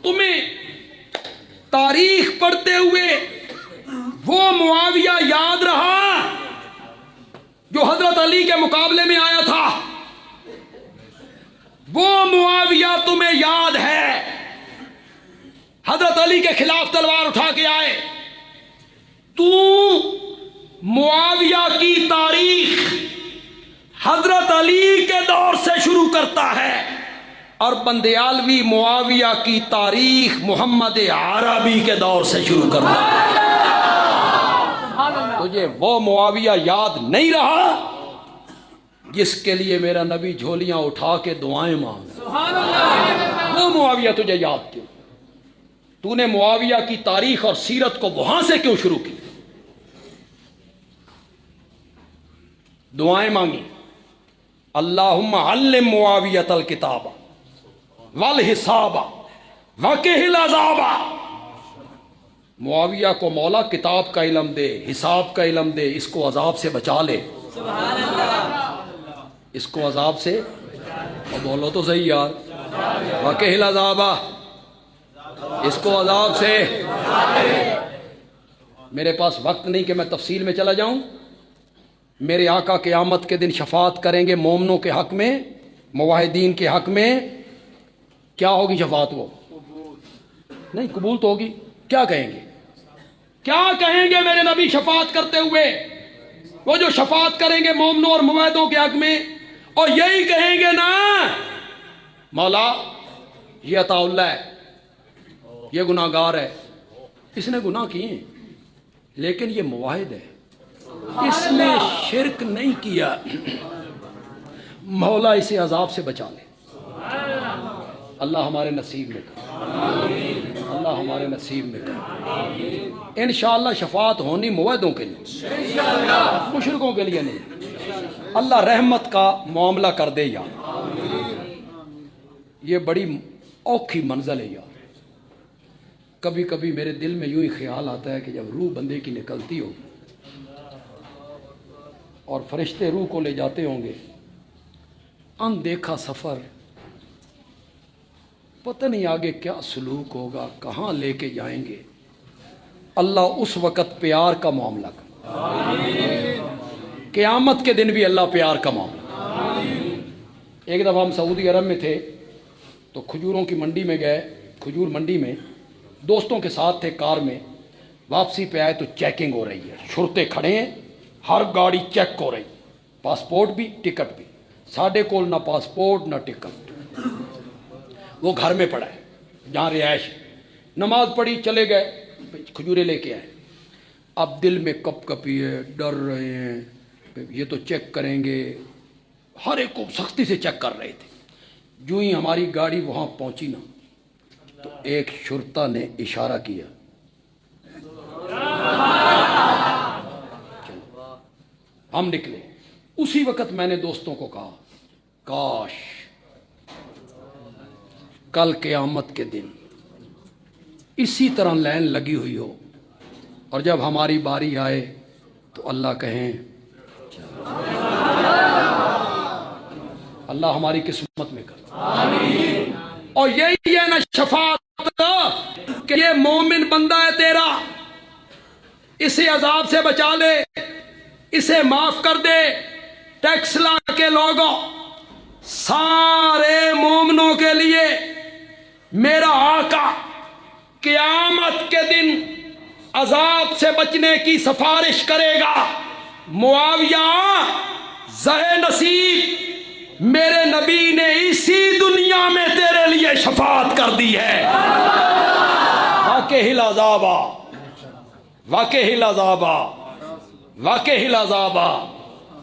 تمہیں تاریخ پڑھتے ہوئے وہ معاویہ یاد رہا جو حضرت علی کے مقابلے میں آیا تھا؟ وہ معاویہ تمہیں یاد ہے؟ حضرت علی کے خلاف تلوار اٹھا کے آئے. تو معاویہ کی تاریخ حضرت علی کے دور سے شروع کرتا ہے اور بندیالوی معاویہ کی تاریخ محمد عربی کے دور سے شروع کرتا ہے. تجھے وہ معاویہ یاد نہیں رہا جس کے لیے میرا نبی جھولیاں اٹھا کے دعائیں مانگ؟ وہ معاویہ تجھے یاد کیوں؟ تو نے معاویہ کی تاریخ اور سیرت کو وہاں سے کیوں شروع کی؟ دعائیں مانگی، اللہم علم معاویۃ الکتاب والحساب وقہ العذاب. معاویہ کو مولا کتاب کا علم دے، حساب کا علم دے، اس کو عذاب سے بچا لے. اس کو عذاب سے، اور بولو تو صحیح یار، وقہ العذاب، اس کو عذاب سے. میرے پاس وقت نہیں کہ میں تفصیل میں چلا جاؤں. میرے آقا قیامت کے دن شفاعت کریں گے مومنوں کے حق میں، موحدین کے حق میں. کیا ہوگی شفاعت؟ وہ نہیں قبول تو ہوگی. کیا کہیں گے؟ کیا کہیں گے میرے نبی شفاعت کرتے ہوئے؟ وہ جو شفاعت کریں گے مومنوں اور موحدوں کے حق میں، اور یہی کہیں گے نا، مولا یہ عطا اللہ ہے، یہ گناہ گار ہے، اس نے گناہ کیے ہیں لیکن یہ موحد ہے، اس نے شرک نہیں کیا، مولا اسے عذاب سے بچا لے. اللہ ہمارے نصیب میں کر، اللہ ہمارے نصیب میں کر. انشاءاللہ شفاعت ہونی موحدوں کے لیے، مشرکوں کے لیے نہیں. اللہ رحمت کا معاملہ کر دے یار. یہ بڑی اوکھی منزل ہے یار. کبھی کبھی میرے دل میں یوں ہی خیال آتا ہے کہ جب روح بندے کی نکلتی ہوگی اور فرشتے روح کو لے جاتے ہوں گے، اندیکھا سفر، پتہ نہیں آگے کیا سلوک ہوگا، کہاں لے کے جائیں گے. اللہ اس وقت پیار کا معاملہ کر. قیامت کے دن بھی اللہ پیار کا معاملہ. ایک دفعہ ہم سعودی عرب میں تھے تو کھجوروں کی منڈی میں گئے، کھجور منڈی میں دوستوں کے ساتھ تھے کار میں. واپسی پہ آئے تو چیکنگ ہو رہی ہے، شرطے کھڑے ہیں، ہر گاڑی چیک ہو رہی، پاسپورٹ بھی ٹکٹ بھی. ساڈے کول نہ پاسپورٹ نہ ٹکٹ. وہ گھر میں پڑا ہے جہاں رہائش. نماز پڑھی، چلے گئے، کھجورے لے کے آئے. اب دل میں کپ کپی ہے، ڈر رہے ہیں، یہ تو چیک کریں گے، ہر ایک کو سختی سے چیک کر رہے تھے. جو ہی ہماری گاڑی وہاں پہنچی نا تو ایک شرطا نے اشارہ کیا، ہم نکلے. اسی وقت میں نے دوستوں کو کہا کاش کل قیامت کے دن اسی طرح لائن لگی ہوئی ہو اور جب ہماری باری آئے تو اللہ کہیں اللہ ہماری قسمت میں کر. اور یہی ہے نا شفاعت کہ یہ مومن بندہ ہے تیرا، اسے عذاب سے بچا لے، اسے معاف کر دے. ٹیکس لا کے لوگوں، سارے مومنوں کے لیے میرا آقا قیامت کے دن عذاب سے بچنے کی سفارش کرے گا. معاویہ زہ نصیب، میرے نبی نے اسی دنیا میں تیرے لیے شفاعت کر دی ہے. واقع العذاب، واقع العذاب، واقع العذاب.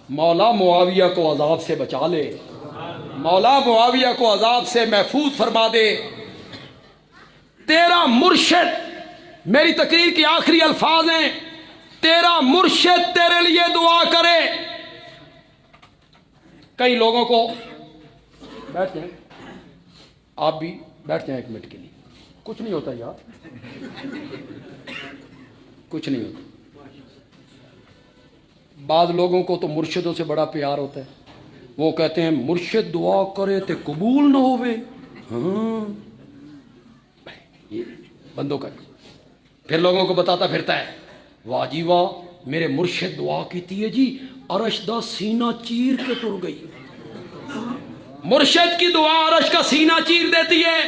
مولا معاویہ کو عذاب سے بچا لے، مولا معاویہ کو عذاب سے محفوظ فرما دے. تیرا مرشد، میری تقریر کی آخری الفاظ ہیں، تیرا مرشد تیرے لیے دعا کرے. کئی لوگوں کو، بیٹھ جائیں آپ بھی، بیٹھ جائیں ایک منٹ کے لیے، کچھ نہیں ہوتا یار، کچھ نہیں ہوتا. بعض لوگوں کو تو مرشدوں سے بڑا پیار ہوتا ہے، وہ کہتے ہیں مرشد دعا کرے تے قبول نہ ہوئے. ہاں یہ بندوں کا. پھر لوگوں کو بتاتا پھرتا ہے واہ جی واہ میرے مرشد دعا کیتی ہے جی عرش دا سینہ چیر کے ٹر گئی. مرشد کی دعا عرش کا سینہ چیر دیتی ہے.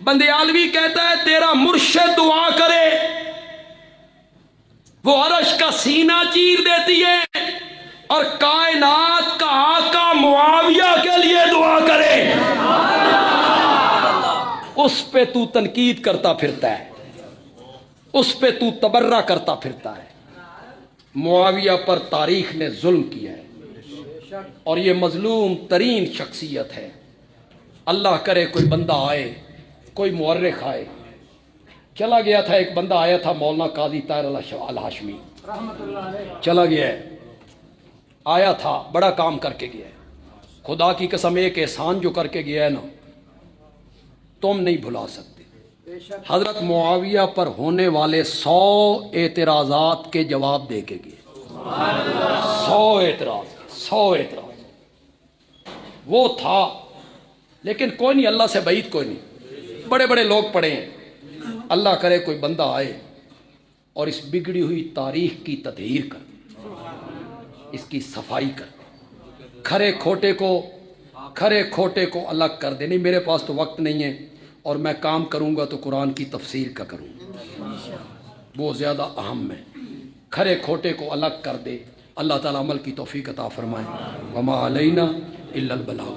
بندیالوی کہتا ہے تیرا مرشد دعا کرے وہ عرش کا سینہ چیر دیتی ہے اور کائنات کا آقا معاویہ کے لیے دعا کرے اس پہ تو تنقید کرتا پھرتا ہے, اس پہ تو تبرہ کرتا پھرتا ہے. معاویہ پر تاریخ نے ظلم کیا ہے اور یہ مظلوم ترین شخصیت ہے. اللہ کرے کوئی بندہ آئے, کوئی مورخ آئے. چلا گیا تھا ایک بندہ آیا تھا مولانا قاضی طاہر الہاشمی چلا گیا ہے, آیا تھا بڑا کام کر کے گیا ہے. خدا کی قسم ایک احسان جو کر کے گیا ہے نا تم نہیں بھلا سکتے. حضرت معاویہ پر ہونے والے 100 اعتراضات کے جواب دے کے گئے. 100 اعتراض وہ تھا, لیکن کوئی نہیں, اللہ سے بعید کوئی نہیں. بڑے بڑے لوگ پڑھے ہیں. اللہ کرے کوئی بندہ آئے اور اس بگڑی ہوئی تاریخ کی تطہیر کر, اس کی صفائی کر, کھرے کھوٹے کو الگ کر دے. نہیں میرے پاس تو وقت نہیں ہے اور میں کام کروں گا تو قرآن کی تفسیر کا کروں گا, وہ زیادہ اہم ہے. کھرے کھوٹے کو الگ کر دے. اللہ تعالیٰ عمل کی توفیق عطا فرمائے. وما علینا الا البلاغ.